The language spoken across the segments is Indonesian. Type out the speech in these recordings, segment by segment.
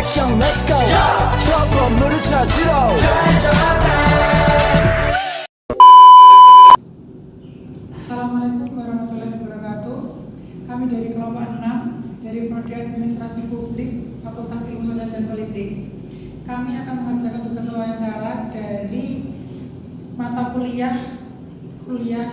action let's go 저 건물을 찾으러 Assalamualaikum warahmatullahi wabarakatuh. Kami dari kelompok 6 dari Prodi Administrasi Publik Fakultas Ilmu Sosial dan Politik. Kami akan mengerjakan tugas wawancara dari mata kuliah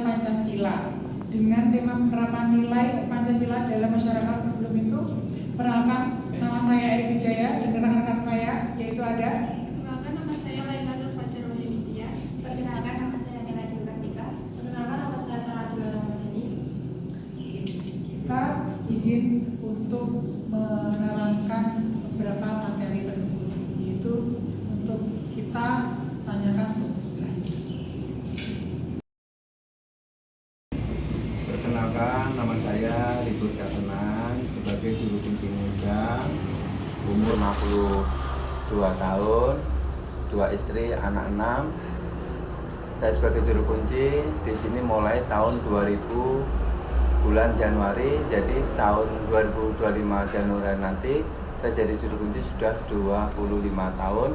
Pancasila dengan tema penerapan nilai Pancasila dalam masyarakat. Sebelum itu, perkenalkan, nama saya Eri Wijaya dan rekan-rekan saya yaitu ada. Perkenalkan, nama saya Laila Nur Fajar Wahyunias. Perkenalkan, nama saya Nela Dewi Kartika. Perkenalkan, nama saya Taradila Ramadhani. Kita izin untuk menerangkan beberapa materi tersebut, yaitu untuk kita tanyakan untuk sebelah ini. Perkenalkan, nama saya Ribut Kasenan sebagai juru kunci muda, umur 62 tahun, 2 istri, anak 6. Saya sebagai juru kunci di sini mulai tahun 2000 bulan Januari, jadi tahun 2025 Januari nanti saya jadi juru kunci sudah 25 tahun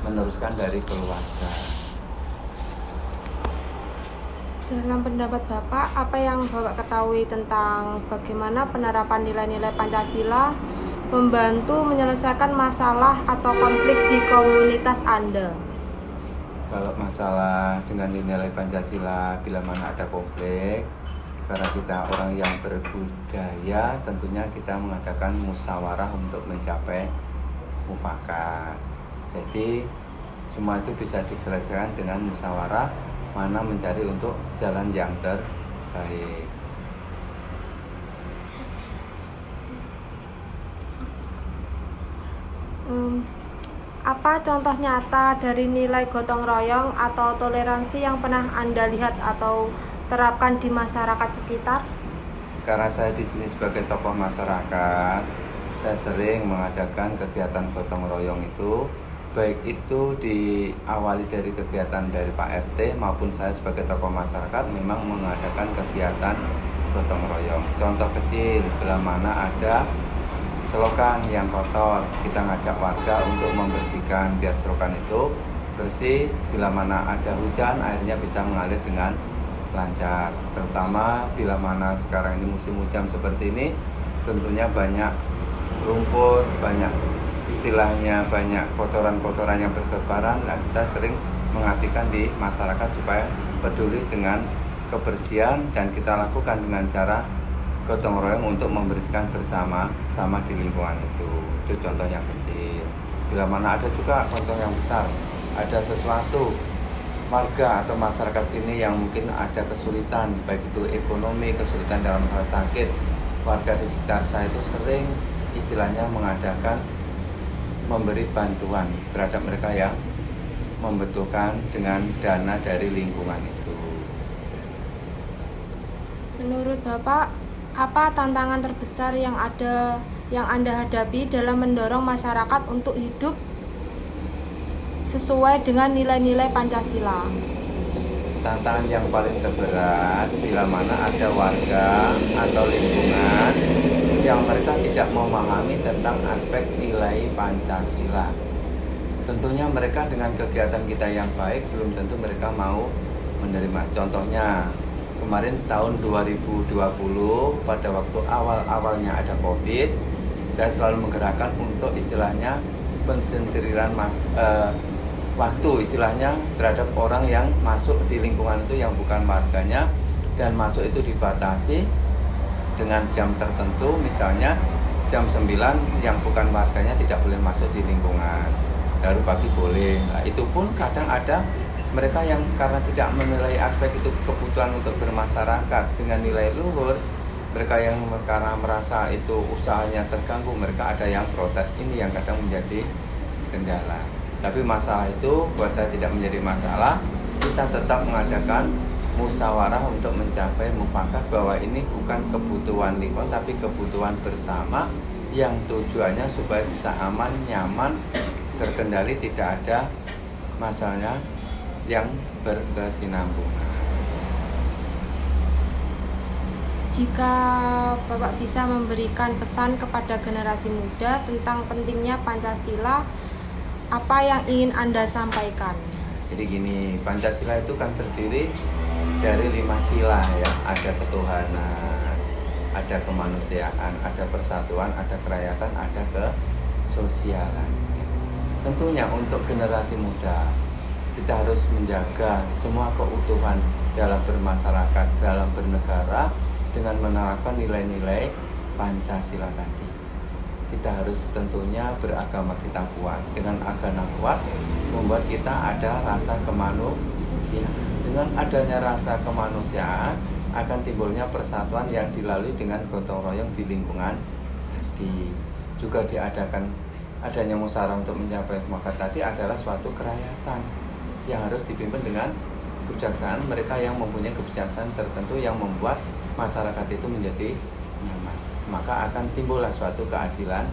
meneruskan dari keluarga. Dalam pendapat Bapak, apa yang Bapak ketahui tentang bagaimana penerapan nilai-nilai Pancasila membantu menyelesaikan masalah atau konflik di komunitas Anda? Kalau masalah dengan nilai Pancasila, bila mana ada konflik, karena kita orang yang berbudaya, tentunya kita mengadakan musyawarah untuk mencapai mufakat. Jadi semua itu bisa diselesaikan dengan musyawarah, mana mencari untuk jalan yang terbaik. Apa contoh nyata dari nilai gotong royong atau toleransi yang pernah Anda lihat atau terapkan di masyarakat sekitar? Karena saya di sini sebagai tokoh masyarakat, saya sering mengadakan kegiatan gotong royong itu, baik itu diawali dari kegiatan dari Pak RT maupun saya sebagai tokoh masyarakat memang mengadakan kegiatan gotong royong. Contoh kecil, bila mana ada selokan yang kotor, kita ngajak warga untuk membersihkan biar selokan itu bersih. Bila mana ada hujan, airnya bisa mengalir dengan lancar. Terutama bila mana sekarang ini musim hujan seperti ini, tentunya banyak rumput, banyak istilahnya banyak kotoran-kotoran yang bertebaran. Nah, kita sering mengasihkan di masyarakat supaya peduli dengan kebersihan dan kita lakukan dengan cara gotong royong untuk membersihkan bersama-sama di lingkungan itu. Itu contoh yang kecil. Bila mana ada juga contoh yang besar, ada sesuatu warga atau masyarakat sini yang mungkin ada kesulitan, baik itu ekonomi, kesulitan dalam hal sakit, warga di sekitar saya itu sering istilahnya mengadakan memberi bantuan terhadap mereka yang membutuhkan dengan dana dari lingkungan itu. Menurut Bapak, apa tantangan terbesar yang Anda hadapi dalam mendorong masyarakat untuk hidup sesuai dengan nilai-nilai Pancasila? Tantangan yang paling terberat bila mana ada warga atau lingkungan yang mereka tidak memahami tentang aspek nilai Pancasila. Tentunya mereka dengan kegiatan kita yang baik belum tentu mereka mau menerima. Contohnya kemarin tahun 2020 pada waktu awal-awalnya ada COVID, saya selalu menggerakkan untuk istilahnya pensentriran waktu istilahnya terhadap orang yang masuk di lingkungan itu yang bukan warganya, dan masuk itu dibatasi dengan jam tertentu, misalnya jam 9 yang bukan warganya tidak boleh masuk di lingkungan, baru pagi boleh. Nah, itu pun kadang ada mereka yang karena tidak menilai aspek itu kebutuhan untuk bermasyarakat dengan nilai luhur, mereka yang karena merasa itu usahanya terganggu, mereka ada yang protes. Ini yang kadang menjadi kendala. Tapi masalah itu buat saya tidak menjadi masalah. Kita tetap mengadakan musyawarah untuk mencapai mufakat bahwa ini bukan kebutuhan lingkungan tapi kebutuhan bersama yang tujuannya supaya bisa aman, nyaman, terkendali, tidak ada masalahnya yang berkesinambungan. Jika Bapak bisa memberikan pesan kepada generasi muda tentang pentingnya Pancasila, apa yang ingin Anda sampaikan? Jadi gini, Pancasila itu kan terdiri dari 5 sila ya. Ada ketuhanan, ada kemanusiaan, ada persatuan, ada kerakyatan, ada kesosialan. Tentunya untuk generasi muda, kita harus menjaga semua keutuhan dalam bermasyarakat, dalam bernegara dengan menerapkan nilai-nilai Pancasila tadi. Kita harus tentunya beragama kita kuat. Dengan agama kuat membuat kita ada rasa kemanusiaan. Dengan adanya rasa kemanusiaan akan timbulnya persatuan yang dilalui dengan gotong royong di lingkungan tadi. Juga diadakan adanya musyawarah untuk mencapai mufakat tadi adalah suatu kerakyatan yang harus dipimpin dengan kebijaksanaan mereka yang mempunyai kebijaksanaan tertentu yang membuat masyarakat itu menjadi nyaman. Maka akan timbullah suatu keadilan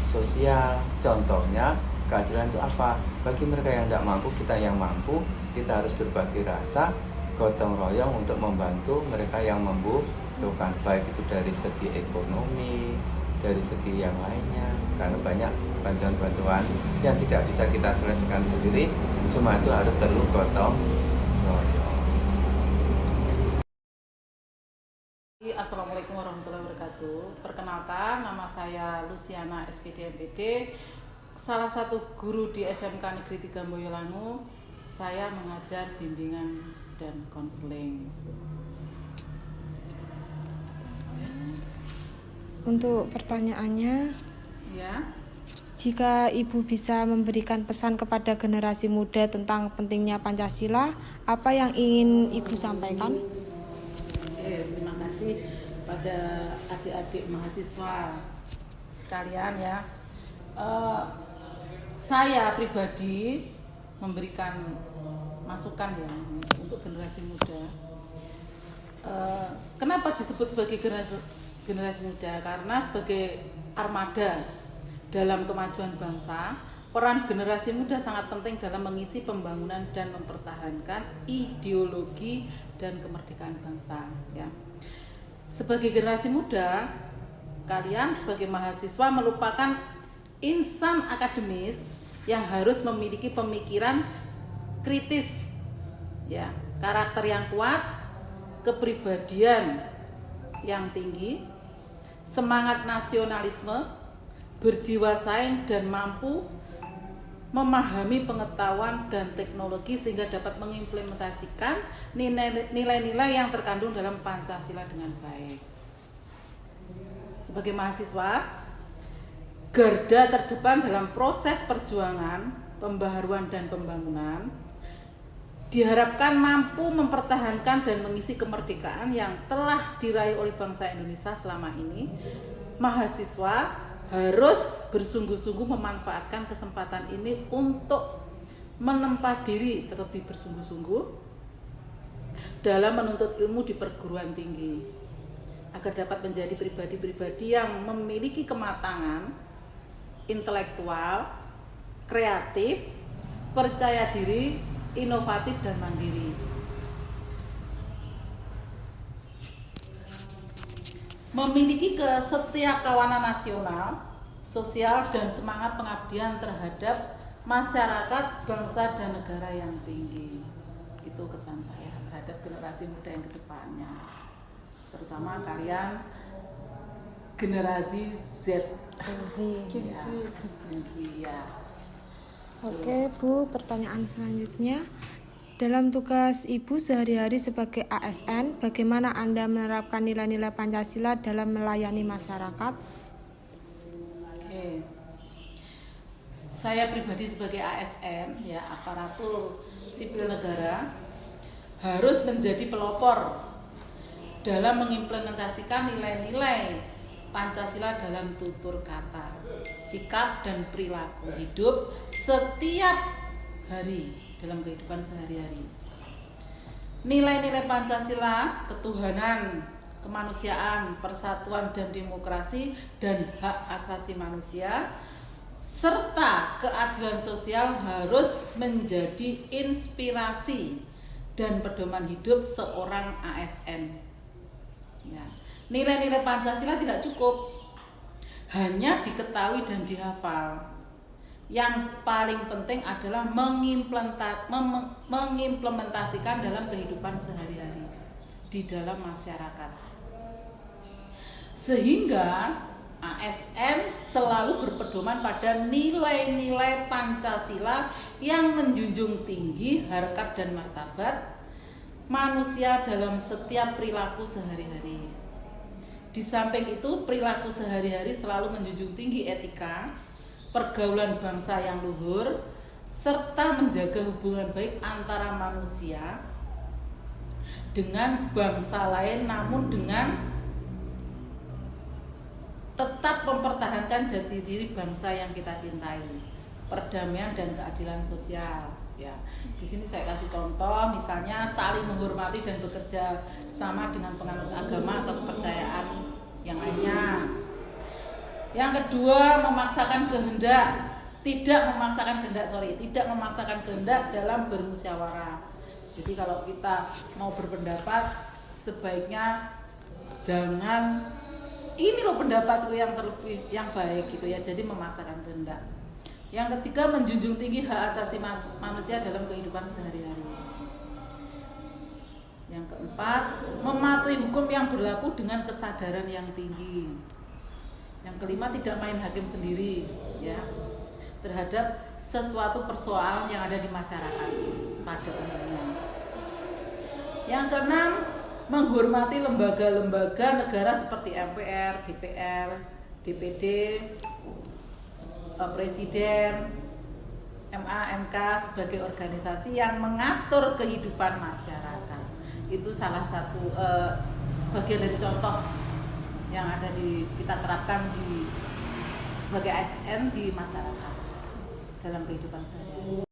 sosial. Contohnya keadilan itu apa? Bagi mereka yang tidak mampu, kita yang mampu, kita harus berbagi rasa, gotong royong untuk membantu mereka yang membutuhkan, baik itu dari segi ekonomi, dari segi yang lainnya. Karena banyak bantuan-bantuan yang tidak bisa kita selesaikan sendiri, semua itu harus perlu gotong royong. Assalamualaikum warahmatullahi wabarakatuh. Perkenalkan, nama saya Luciana SPD MPD, salah satu guru di SMK Negeri 3 Boyolali. Saya mengajar bimbingan dan konseling. Untuk pertanyaannya, Ya, jika Ibu bisa memberikan pesan kepada generasi muda tentang pentingnya Pancasila, apa yang ingin Ibu sampaikan? terima kasih pada adik-adik mahasiswa sekalian ya. Saya pribadi memberikan masukan ya untuk generasi muda. Kenapa disebut sebagai generasi muda? Karena sebagai armada dalam kemajuan bangsa, peran generasi muda sangat penting dalam mengisi pembangunan dan mempertahankan ideologi dan kemerdekaan bangsa ya. Sebagai generasi muda, kalian sebagai mahasiswa merupakan insan akademis yang harus memiliki pemikiran kritis ya, karakter yang kuat, kepribadian yang tinggi, semangat nasionalisme, berjiwa saing dan mampu memahami pengetahuan dan teknologi sehingga dapat mengimplementasikan nilai-nilai yang terkandung dalam Pancasila dengan baik. Sebagai mahasiswa, garda terdepan dalam proses perjuangan, pembaharuan dan pembangunan, diharapkan mampu mempertahankan dan mengisi kemerdekaan yang telah diraih oleh bangsa Indonesia selama ini. Mahasiswa harus bersungguh-sungguh memanfaatkan kesempatan ini untuk menempa diri terlebih bersungguh-sungguh dalam menuntut ilmu di perguruan tinggi agar dapat menjadi pribadi-pribadi yang memiliki kematangan intelektual, kreatif, percaya diri, inovatif dan mandiri. Memiliki kesetiakawanan nasional, sosial dan semangat pengabdian terhadap masyarakat, bangsa dan negara yang tinggi. Itu kesan saya terhadap generasi muda yang kedepannya, terutama kalian generasi Z. Gen Z ya. Oke Bu, pertanyaan selanjutnya. Dalam tugas Ibu sehari-hari sebagai ASN, bagaimana Anda menerapkan nilai-nilai Pancasila dalam melayani masyarakat? Oke. Saya pribadi sebagai ASN, ya aparatur sipil negara, harus menjadi pelopor dalam mengimplementasikan nilai-nilai Pancasila dalam tutur kata, sikap dan perilaku hidup setiap hari dalam kehidupan sehari-hari. Nilai-nilai Pancasila, ketuhanan, kemanusiaan, persatuan dan demokrasi dan hak asasi manusia serta keadilan sosial harus menjadi inspirasi dan pedoman hidup seorang ASN. Ya. Nilai-nilai Pancasila tidak cukup hanya diketahui dan dihafal. Yang paling penting adalah mengimplementasikan dalam kehidupan sehari-hari di dalam masyarakat. Sehingga ASN selalu berpedoman pada nilai-nilai Pancasila yang menjunjung tinggi harkat dan martabat manusia dalam setiap perilaku sehari-hari. Di samping itu, perilaku sehari-hari selalu menjunjung tinggi etika, pergaulan bangsa yang luhur, serta menjaga hubungan baik antara manusia dengan bangsa lain, namun dengan tetap mempertahankan jati diri bangsa yang kita cintai, perdamaian dan keadilan sosial. Ya, di sini saya kasih contoh, misalnya saling menghormati dan bekerja sama dengan penganut agama atau kepercayaan yang lainnya. Yang kedua, tidak memaksakan kehendak dalam bermusyawarah. Jadi kalau kita mau berpendapat, sebaiknya jangan ini loh pendapatku yang baik gitu ya. Jadi memaksakan kehendak. Yang ketiga, menjunjung tinggi hak asasi manusia dalam kehidupan sehari-hari. Yang keempat, mematuhi hukum yang berlaku dengan kesadaran yang tinggi. Yang kelima, tidak main hakim sendiri ya terhadap sesuatu persoalan yang ada di masyarakat pada umumnya. Yang keenam, menghormati lembaga-lembaga negara seperti MPR, DPR, DPD, Presiden, MA, MK sebagai organisasi yang mengatur kehidupan masyarakat. Itu salah satu sebagian dari contoh yang ada kita terapkan sebagai ASN di masyarakat dalam kehidupan sehari-hari.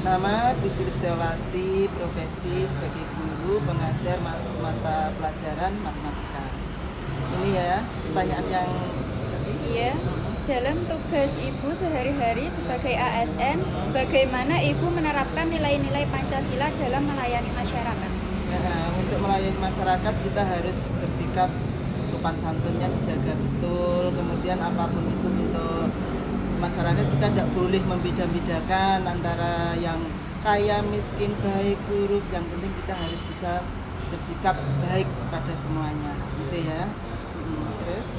Nama Bu Sulistiyawati, profesi sebagai guru pengajar mata pelajaran matematika. Ini ya pertanyaan yang tadi. Iya. Dalam tugas Ibu sehari-hari sebagai ASN, bagaimana Ibu menerapkan nilai-nilai Pancasila dalam melayani masyarakat? Nah, untuk melayani masyarakat kita harus bersikap sopan santunnya dijaga betul. Kemudian apapun itu untuk masyarakat kita tidak boleh membeda-bedakan antara yang kaya, miskin, baik, buruk. Yang penting kita harus bisa bersikap baik pada semuanya, gitu ya. Terus?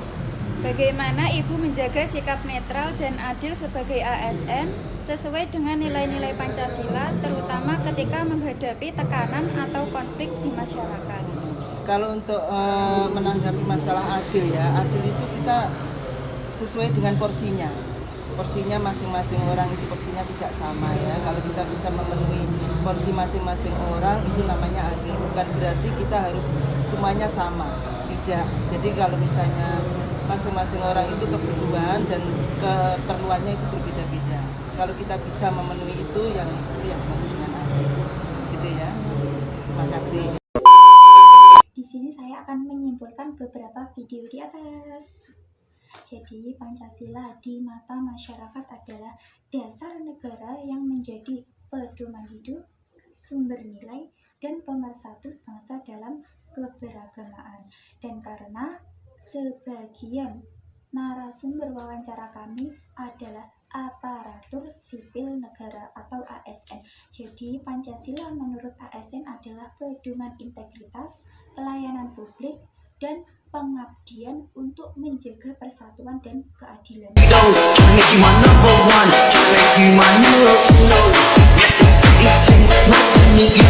Bagaimana Ibu menjaga sikap netral dan adil sebagai ASN sesuai dengan nilai-nilai Pancasila, terutama ketika menghadapi tekanan atau konflik di masyarakat? Kalau untuk menanggapi masalah adil ya, adil itu kita sesuai dengan porsinya. Porsinya masing-masing orang itu porsinya tidak sama ya. Kalau kita bisa memenuhi porsi masing-masing orang itu namanya adil. Bukan berarti kita harus semuanya sama. Tidak. Jadi kalau misalnya masing-masing orang itu kebutuhan dan keperluannya itu berbeda-beda. Kalau kita bisa memenuhi itu yang dimaksud dengan adil. Gitu ya. Terima kasih. Di sini saya akan menyimpulkan beberapa video di atas. Jadi, Pancasila di mata masyarakat adalah dasar negara yang menjadi pedoman hidup, sumber nilai, dan pemersatu bangsa dalam keberagamaan. Dan karena sebagian narasumber wawancara kami adalah aparatur sipil negara atau ASN. Jadi Pancasila menurut ASN adalah pedoman integritas, pelayanan publik, dan pengabdian untuk menjaga persatuan dan keadilan. Make you my number one, make you my number 1. Nice to meet you,